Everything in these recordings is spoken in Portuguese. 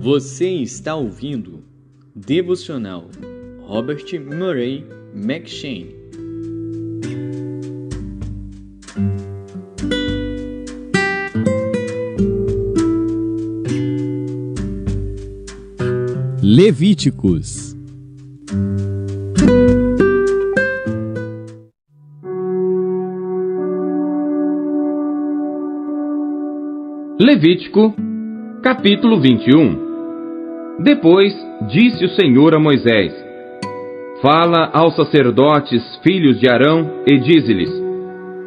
Você está ouvindo Devocional Robert Murray M'Cheyne. Levíticos. Levítico, capítulo 21. Depois disse o Senhor a Moisés: Fala aos sacerdotes, filhos de Arão, e dize-lhes: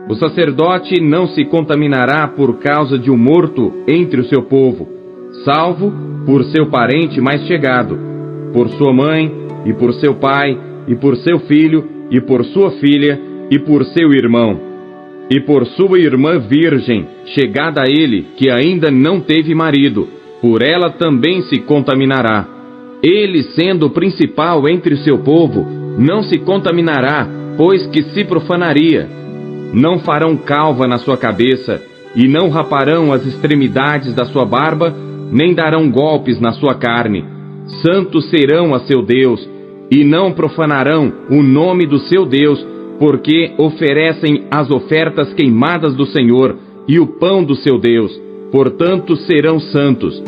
O sacerdote não se contaminará por causa de um morto entre o seu povo, salvo por seu parente mais chegado, por sua mãe, e por seu pai, e por seu filho, e por sua filha, e por seu irmão, e por sua irmã virgem, chegada a ele, que ainda não teve marido, por ela também se contaminará. Ele, sendo o principal entre seu povo, não se contaminará, pois que se profanaria. Não farão calva na sua cabeça, e não raparão as extremidades da sua barba, nem darão golpes na sua carne. Santos serão a seu Deus, e não profanarão o nome do seu Deus, porque oferecem as ofertas queimadas do Senhor e o pão do seu Deus, portanto serão santos.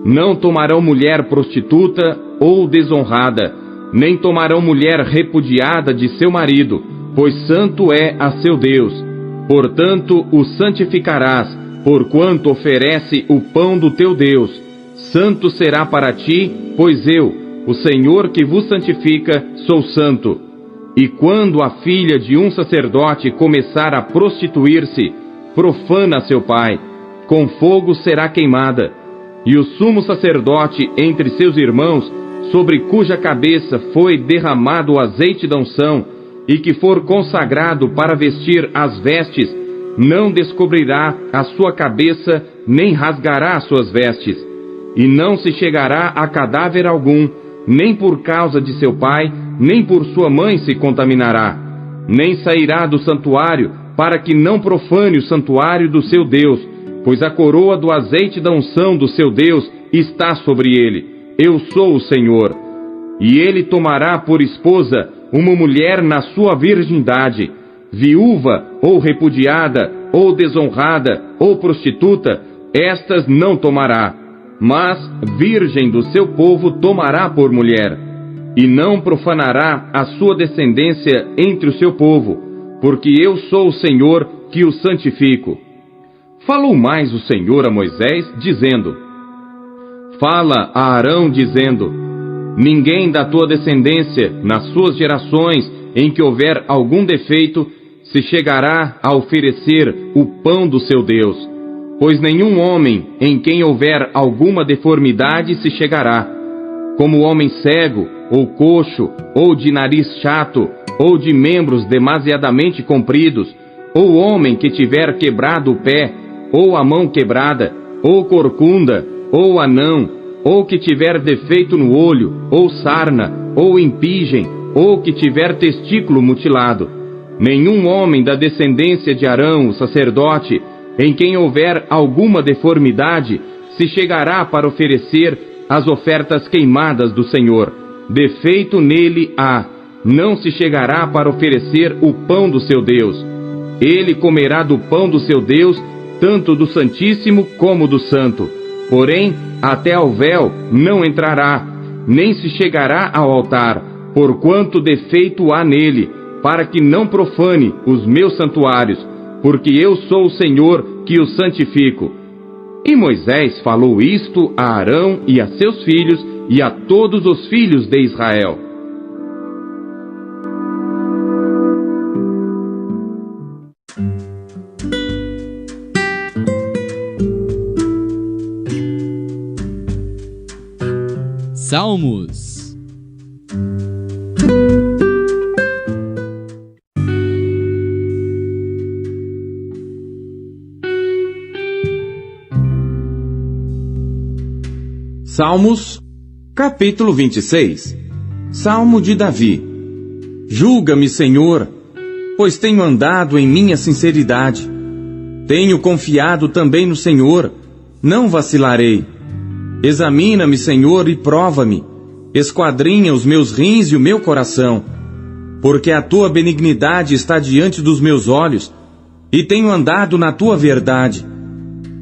Não tomarão mulher prostituta ou desonrada, nem tomarão mulher repudiada de seu marido, pois santo é a seu Deus. Portanto o santificarás, porquanto oferece o pão do teu Deus. Santo será para ti, pois eu, o Senhor que vos santifica, sou santo. E quando a filha de um sacerdote começar a prostituir-se, profana seu pai, com fogo será queimada. E o sumo sacerdote entre seus irmãos, sobre cuja cabeça foi derramado o azeite da unção, e que for consagrado para vestir as vestes, não descobrirá a sua cabeça, nem rasgará as suas vestes. E não se chegará a cadáver algum, nem por causa de seu pai, nem por sua mãe se contaminará. Nem sairá do santuário, para que não profane o santuário do seu Deus, pois a coroa do azeite da unção do seu Deus está sobre ele. Eu sou o Senhor. E ele tomará por esposa uma mulher na sua virgindade, viúva, ou repudiada, ou desonrada, ou prostituta, estas não tomará, mas virgem do seu povo tomará por mulher, e não profanará a sua descendência entre o seu povo, porque eu sou o Senhor que o santifico. Falou mais o Senhor a Moisés, dizendo: Fala a Arão, dizendo: Ninguém da tua descendência, nas suas gerações, em que houver algum defeito, se chegará a oferecer o pão do seu Deus. Pois nenhum homem em quem houver alguma deformidade se chegará, como homem cego, ou coxo, ou de nariz chato, ou de membros demasiadamente compridos, ou homem que tiver quebrado o pé, ou a mão quebrada, ou corcunda, ou anão, ou que tiver defeito no olho, ou sarna, ou impigem, ou que tiver testículo mutilado. Nenhum homem da descendência de Arão, o sacerdote, em quem houver alguma deformidade, se chegará para oferecer as ofertas queimadas do Senhor. Defeito nele há, não se chegará para oferecer o pão do seu Deus. Ele comerá do pão do seu Deus, tanto do Santíssimo como do Santo. Porém, até ao véu não entrará, nem se chegará ao altar, porquanto defeito há nele, para que não profane os meus santuários, porque eu sou o Senhor que o santifico. E Moisés falou isto a Arão e a seus filhos e a todos os filhos de Israel. Salmos. Salmos, capítulo 26. Salmo de Davi. Julga-me, Senhor, pois tenho andado em minha sinceridade. Tenho confiado também no Senhor, não vacilarei. Examina-me, Senhor, e prova-me. Esquadrinha os meus rins e o meu coração, porque a tua benignidade está diante dos meus olhos, e tenho andado na tua verdade.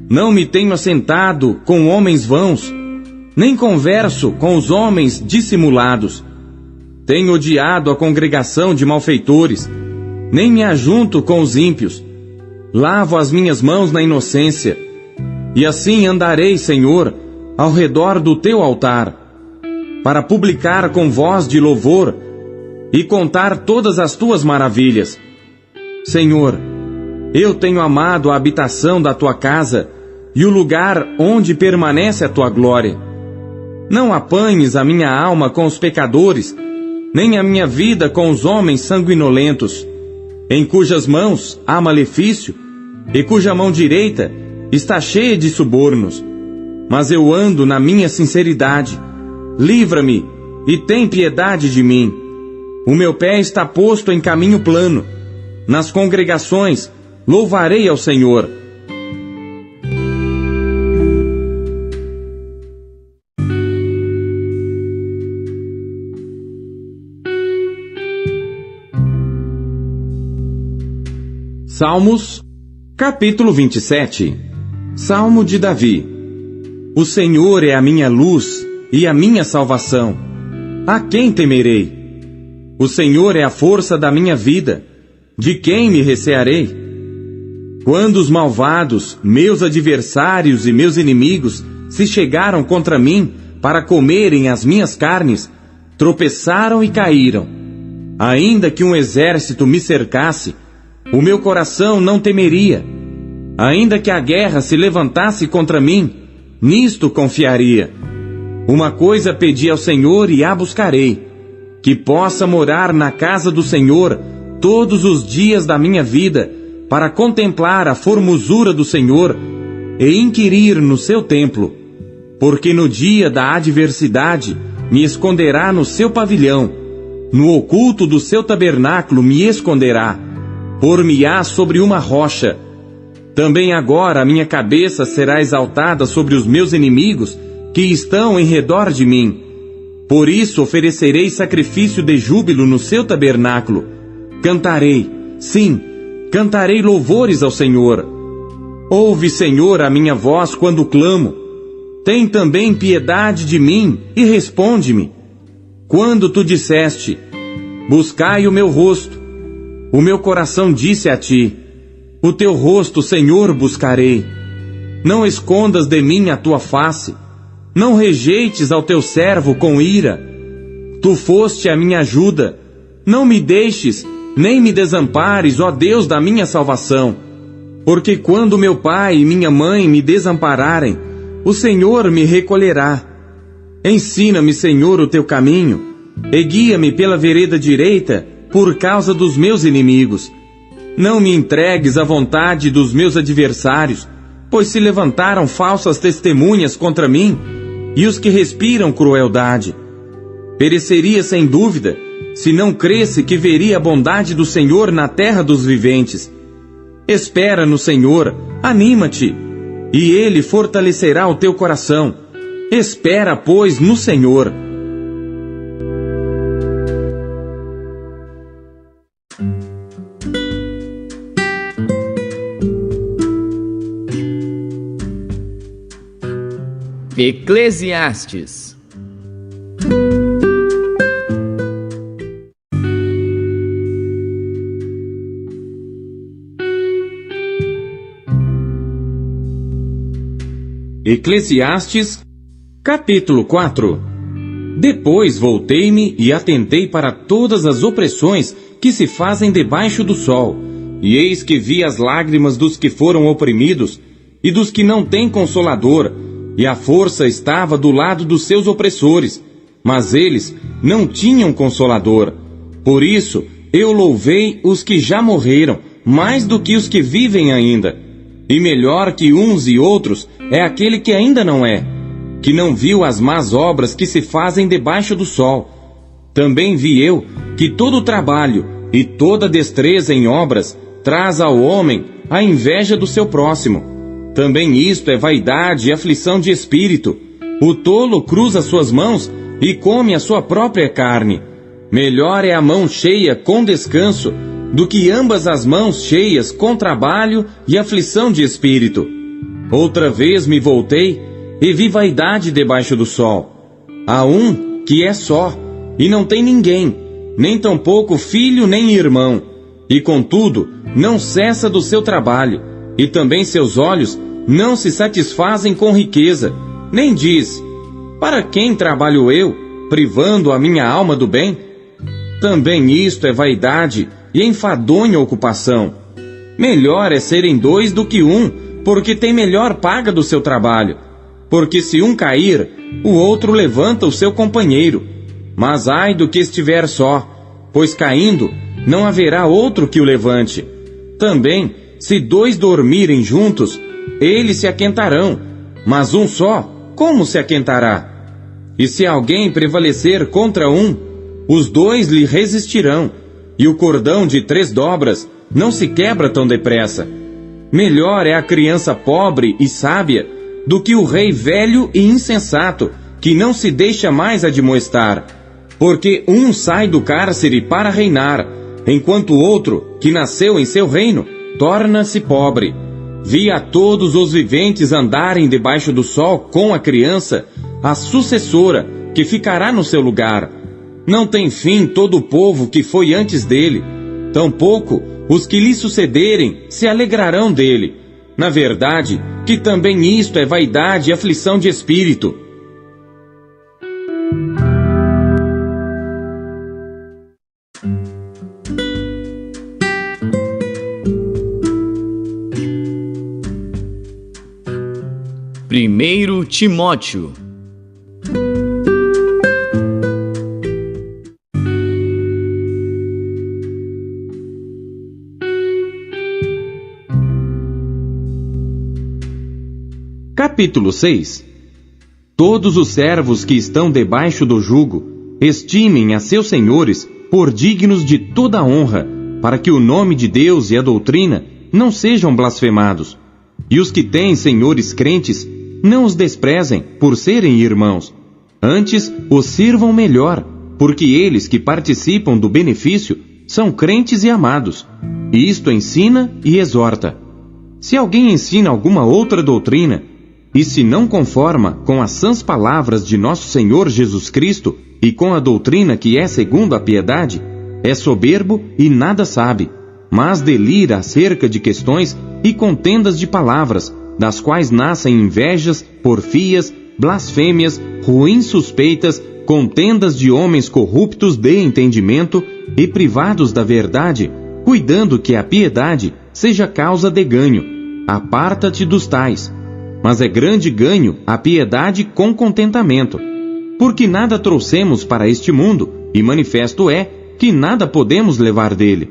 Não me tenho assentado com homens vãos, nem converso com os homens dissimulados. Tenho odiado a congregação de malfeitores, nem me ajunto com os ímpios. Lavo as minhas mãos na inocência, e assim andarei, Senhor, ao redor do teu altar, para publicar com voz de louvor e contar todas as tuas maravilhas. Senhor, eu tenho amado a habitação da tua casa e o lugar onde permanece a tua glória. Não apanhes a minha alma com os pecadores, nem a minha vida com os homens sanguinolentos, em cujas mãos há malefício, e cuja mão direita está cheia de subornos. Mas eu ando na minha sinceridade. Livra-me e tem piedade de mim. O meu pé está posto em caminho plano. Nas congregações louvarei ao Senhor. Salmos, capítulo 27. Salmo de Davi. O Senhor é a minha luz e a minha salvação. A quem temerei? O Senhor é a força da minha vida. De quem me recearei? Quando os malvados, meus adversários e meus inimigos, se chegaram contra mim para comerem as minhas carnes, tropeçaram e caíram. Ainda que um exército me cercasse, o meu coração não temeria. Ainda que a guerra se levantasse contra mim, nisto confiaria. Uma coisa pedi ao Senhor e a buscarei, que possa morar na casa do Senhor todos os dias da minha vida, para contemplar a formosura do Senhor e inquirir no seu templo. Porque no dia da adversidade me esconderá no seu pavilhão, no oculto do seu tabernáculo me esconderá. Por-me-á sobre uma rocha. Também agora a minha cabeça será exaltada sobre os meus inimigos que estão em redor de mim. Por isso oferecerei sacrifício de júbilo no seu tabernáculo. Cantarei, sim, cantarei louvores ao Senhor. Ouve, Senhor, a minha voz quando clamo. Tem também piedade de mim e responde-me. Quando tu disseste, buscai o meu rosto, o meu coração disse a ti, o teu rosto, Senhor, buscarei. Não escondas de mim a tua face, não rejeites ao teu servo com ira. Tu foste a minha ajuda, não me deixes, nem me desampares, ó Deus da minha salvação. Porque quando meu pai e minha mãe me desampararem, o Senhor me recolherá. Ensina-me, Senhor, o teu caminho, e guia-me pela vereda direita, por causa dos meus inimigos. Não me entregues à vontade dos meus adversários, pois se levantaram falsas testemunhas contra mim, e os que respiram crueldade. Pereceria sem dúvida, se não cresse que veria a bondade do Senhor na terra dos viventes. Espera no Senhor, anima-te, e Ele fortalecerá o teu coração. Espera, pois, no Senhor. Eclesiastes. Eclesiastes, capítulo 4. Depois voltei-me e atentei para todas as opressões que se fazem debaixo do sol, e eis que vi as lágrimas dos que foram oprimidos e dos que não têm consolador, e a força estava do lado dos seus opressores, mas eles não tinham consolador. Por isso eu louvei os que já morreram, mais do que os que vivem ainda. E melhor que uns e outros é aquele que ainda não é, que não viu as más obras que se fazem debaixo do sol. Também vi eu que todo trabalho e toda destreza em obras traz ao homem a inveja do seu próximo. Também isto é vaidade e aflição de espírito, O tolo cruza suas mãos e come a sua própria carne. Melhor é a mão cheia com descanso do que ambas as mãos cheias com trabalho e aflição de espírito. Outra vez me voltei e vi vaidade debaixo do sol. Há um que é só, e não tem ninguém, nem tampouco filho nem irmão, e contudo não cessa do seu trabalho, e também seus olhos não se satisfazem com riqueza, nem diz: para quem trabalho eu, privando a minha alma do bem? Também isto é vaidade e enfadonha ocupação. Melhor é serem dois do que um, porque tem melhor paga do seu trabalho. Porque se um cair, o outro levanta o seu companheiro. Mas ai do que estiver só, pois caindo, não haverá outro que o levante. Também, se dois dormirem juntos, eles se aquentarão, mas um só, como se aquentará? E se alguém prevalecer contra um, os dois lhe resistirão, e o cordão de 3 dobras não se quebra tão depressa. Melhor é a criança pobre e sábia do que o rei velho e insensato, que não se deixa mais admoestar. Porque um sai do cárcere para reinar, enquanto o outro, que nasceu em seu reino, torna-se pobre. Vi a todos os viventes andarem debaixo do sol com a criança, a sucessora, que ficará no seu lugar. Não tem fim todo o povo que foi antes dele, tampouco os que lhe sucederem se alegrarão dele. Na verdade, que também isto é vaidade e aflição de espírito. Primeiro Timóteo. Capítulo 6. Todos os servos que estão debaixo do jugo, estimem a seus senhores por dignos de toda honra, para que o nome de Deus e a doutrina não sejam blasfemados. E os que têm senhores crentes, não os desprezem por serem irmãos. Antes, os sirvam melhor, porque eles que participam do benefício são crentes e amados. E isto ensina e exorta. Se alguém ensina alguma outra doutrina, e se não conforma com as sãs palavras de nosso Senhor Jesus Cristo e com a doutrina que é segundo a piedade, é soberbo e nada sabe, mas delira acerca de questões e contendas de palavras, das quais nascem invejas, porfias, blasfêmias, ruins suspeitas, contendas de homens corruptos de entendimento e privados da verdade, cuidando que a piedade seja causa de ganho. Aparta-te dos tais. Mas é grande ganho a piedade com contentamento. Porque nada trouxemos para este mundo, e manifesto é que nada podemos levar dele.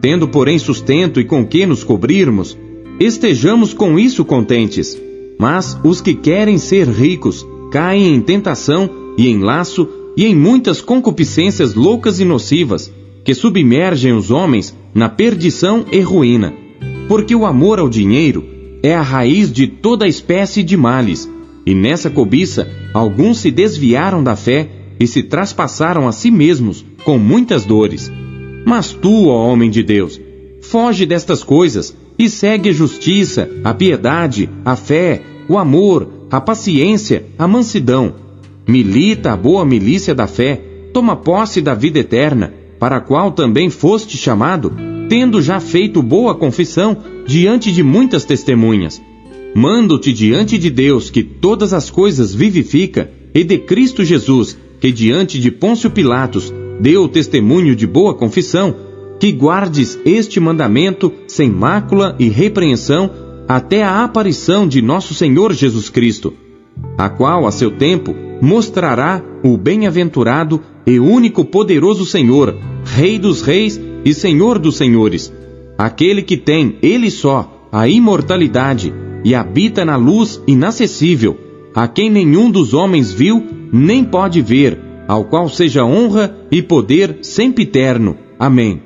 Tendo, porém, sustento e com que nos cobrirmos, estejamos com isso contentes. Mas os que querem ser ricos caem em tentação e em laço e em muitas concupiscências loucas e nocivas, que submergem os homens na perdição e ruína. Porque o amor ao dinheiro é a raiz de toda espécie de males, e nessa cobiça alguns se desviaram da fé e se traspassaram a si mesmos com muitas dores. Mas tu, ó homem de Deus, foge destas coisas e segue a justiça, a piedade, a fé, o amor, a paciência, a mansidão. Milita a boa milícia da fé, toma posse da vida eterna, para a qual também foste chamado, tendo já feito boa confissão diante de muitas testemunhas. Mando-te diante de Deus, que todas as coisas vivifica, e de Cristo Jesus, que diante de Pôncio Pilatos deu testemunho de boa confissão, que guardes este mandamento sem mácula e repreensão até a aparição de nosso Senhor Jesus Cristo, a qual a seu tempo mostrará o bem-aventurado e único poderoso Senhor, Rei dos reis e Senhor dos senhores, aquele que tem, ele só, a imortalidade e habita na luz inacessível, a quem nenhum dos homens viu nem pode ver, ao qual seja honra e poder sempiterno. Amém.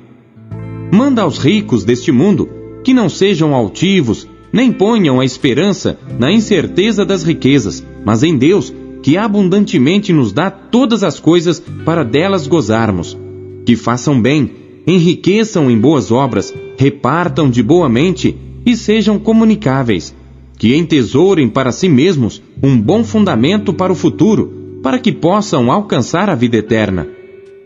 Manda aos ricos deste mundo que não sejam altivos, nem ponham a esperança na incerteza das riquezas, mas em Deus, que abundantemente nos dá todas as coisas para delas gozarmos. Que façam bem, enriqueçam em boas obras, repartam de boa mente e sejam comunicáveis. Que entesourem para si mesmos um bom fundamento para o futuro, para que possam alcançar a vida eterna.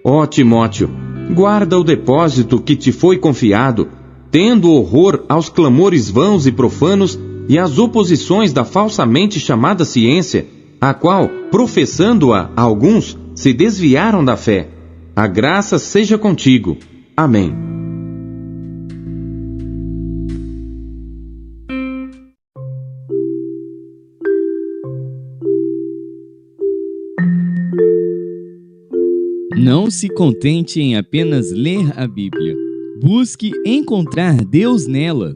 Ó Timóteo, guarda o depósito que te foi confiado, tendo horror aos clamores vãos e profanos e às oposições da falsamente chamada ciência, a qual, professando-a alguns, se desviaram da fé. A graça seja contigo. Amém. Não se contente em apenas ler a Bíblia. Busque encontrar Deus nela.